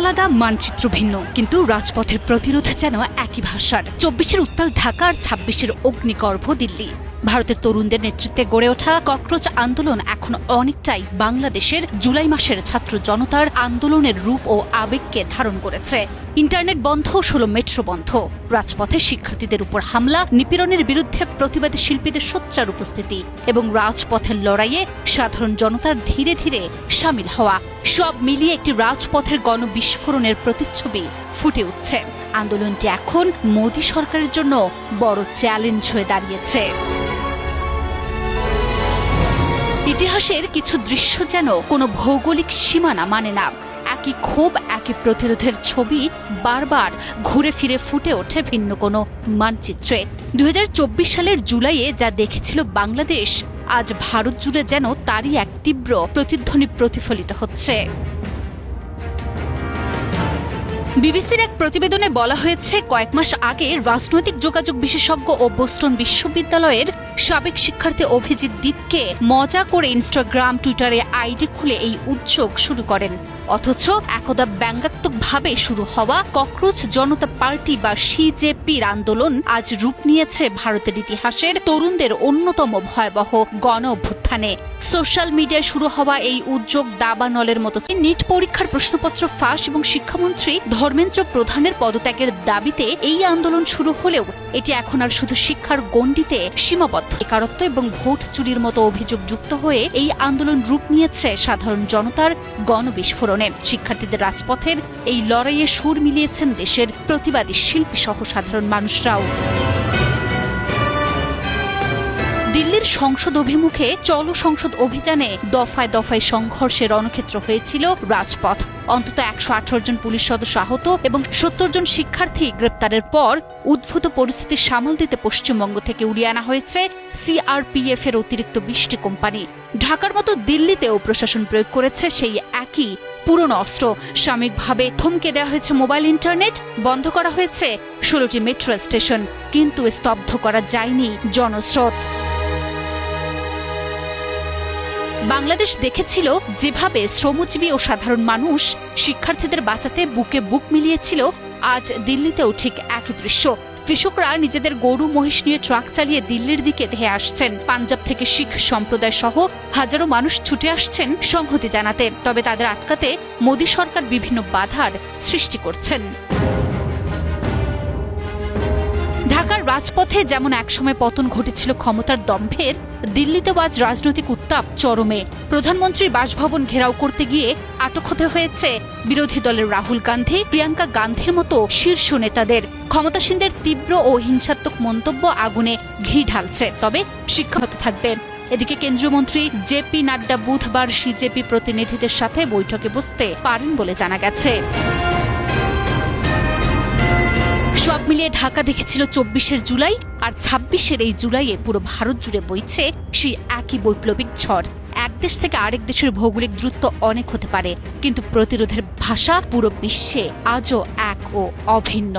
আলাদা, মানচিত্র ভিন্ন, কিন্তু রাজপথের প্রতিরোধ যেন একই ভাষার। ২৪-এর উত্তাল ঢাকা আর ২৬-এর অগ্নিগর্ভ দিল্লি। ভারতের তরুণদের নেতৃত্বে গড়ে ওঠা ককরোচ আন্দোলন এখন অনেকটাই বাংলাদেশের জুলাই মাসের ছাত্র জনতার আন্দোলনের রূপ ও আবেগকে ধারণ করেছে। ইন্টারনেট বন্ধ, ১৬ মেট্রো বন্ধ, রাজপথে শিক্ষার্থীদের উপর হামলা, নিপীড়নের বিরুদ্ধে প্রতিবাদী শিল্পীদের সোচ্চার উপস্থিতি এবং রাজপথের লড়াইয়ে সাধারণ জনতার ধীরে ধীরে সামিল হওয়া, সব মিলিয়ে একটি রাজপথের গণবিস্ফোরণের প্রতিচ্ছবি ফুটে উঠছে। আন্দোলনটি এখন মোদী সরকারের জন্য বড় চ্যালেঞ্জ হয়ে দাঁড়িয়েছে। ইতিহাসের কিছু দৃশ্য যেন কোনো ভৌগোলিক সীমানা মানে না। একই ক্ষোভ, একই প্রতিরোধের ছবি বারবার ঘুরে ফিরে ফুটে ওঠে ভিন্ন কোনো মানচিত্রে। ২০২৪ সালের জুলাইয়ে যা দেখেছিল বাংলাদেশ, আজ ভারত জুড়ে যেন তারই এক তীব্র প্রতিধ্বনি প্রতিফলিত হচ্ছে। বিবিসির এক প্রতিবেদনে বলা হয়েছে, কয়েক মাস আগে রাজনৈতিক যোগাযোগ বিশেষজ্ঞ ও বোস্টন বিশ্ববিদ্যালয়ের সাবেক শিক্ষার্থী অভিজিৎ দীপকে মজা করে ইনস্টাগ্রাম, টুইটারে আইডি খুলে এই উদ্যোগ শুরু করেন। অথচ একদা ব্যঙ্গাত্মকভাবে শুরু হওয়া ককরোচ জনতা পার্টি বা সিজেপির আন্দোলন আজ রূপ নিয়েছে ভারতের ইতিহাসের তরুণদের অন্যতম ভয়াবহ গণ অভ্যুত্থানে। সোশ্যাল মিডিয়ায় শুরু হওয়া এই উদ্যোগ দাবানলের মতো। নিট পরীক্ষার প্রশ্নপত্র ফাঁস এবং শিক্ষামন্ত্রী ধর্মেন্দ্র প্রধানের পদত্যাগের দাবিতে এই আন্দোলন শুরু হলেও এটি এখন আর শুধু শিক্ষার গণ্ডিতে সীমাবদ্ধ। বেকারত্ব এবং ভোট চুরির মতো অভিযোগ যুক্ত হয়ে এই আন্দোলন রূপ নিয়েছে সাধারণ জনতার গণবিস্ফোরণে। শিক্ষার্থীদের রাজপথের এই লড়াইয়ে সুর মিলিয়েছেন দেশের প্রতিবাদী শিল্পী সহ সাধারণ মানুষরাও। দিল্লির সংসদ অভিমুখে চলো সংসদ অভিযানে দফায় দফায় সংঘর্ষের রণক্ষেত্র হয়েছিল রাজপথ। অন্তত ১১৮ জন পুলিশ সদস্য আহত এবং ৭০ জন শিক্ষার্থী গ্রেপ্তারের পর উদ্ভূত পরিস্থিতি সামাল দিতে পশ্চিমবঙ্গ থেকে উড়িয়ে আনা হয়েছে সিআরপিএফ এর অতিরিক্ত ২০টি কোম্পানি। ঢাকার মতো দিল্লিতেও প্রশাসন প্রয়োগ করেছে সেই একই পুরনো অস্ত্র। সাময়িকভাবে থমকে দেওয়া হয়েছে মোবাইল ইন্টারনেট, বন্ধ করা হয়েছে ১৬টি মেট্রো স্টেশন, কিন্তু স্তব্ধ করা যায়নি জনস্রোত। বাংলাদেশ দেখেছিল যেভাবে শ্রমজীবী ও সাধারণ মানুষ শিক্ষার্থীদের বাঁচাতে বুকে বুক মিলিয়েছিল, আজ দিল্লিতেও ঠিক একই দৃশ্য। কৃষকরা নিজেদের গরু মহিষ নিয়ে ট্রাক চালিয়ে দিল্লির দিকে ধেয়ে আসছেন। পাঞ্জাব থেকে শিখ সম্প্রদায় সহ হাজারো মানুষ ছুটে আসছেন সংহতি জানাতে। তবে তাদের আটকাতে মোদী সরকার বিভিন্ন বাধার সৃষ্টি করছেন। ঢাকার রাজপথে যেমন একসময় পতন ঘটেছিল ক্ষমতার দম্ভের, দিল্লিতেও আজ রাজনৈতিক উত্তাপ চরমে। প্রধানমন্ত্রীর বাসভবন ঘেরাও করতে গিয়ে আটক হতে হয়েছে বিরোধী দলের রাহুল গান্ধী, প্রিয়াঙ্কা গান্ধীর মতো শীর্ষ নেতাদের। ক্ষমতাসীনদের তীব্র ও হিংসাত্মক মন্তব্য আগুনে ঘি ঢালছে। তবে শিক্ষা থাকবে। এদিকে কেন্দ্রীয় মন্ত্রী জেপি নাড্ডা বুধবার সিজেপি প্রতিনিধিদের সাথে বৈঠকে বসতে পারেন বলে জানা গেছে। সব মিলিয়ে ঢাকা দেখেছিল ২৪-এর জুলাই, আর ২৬-এর এই জুলাইয়ে পুরো ভারত জুড়ে বইছে সেই একই বৈপ্লবিক ঝড়। এক দেশ থেকে আরেক দেশের ভৌগোলিক দূরত্ব অনেক হতে পারে, কিন্তু প্রতিরোধের ভাষা পুরো বিশ্বে আজও এক ও অভিন্ন।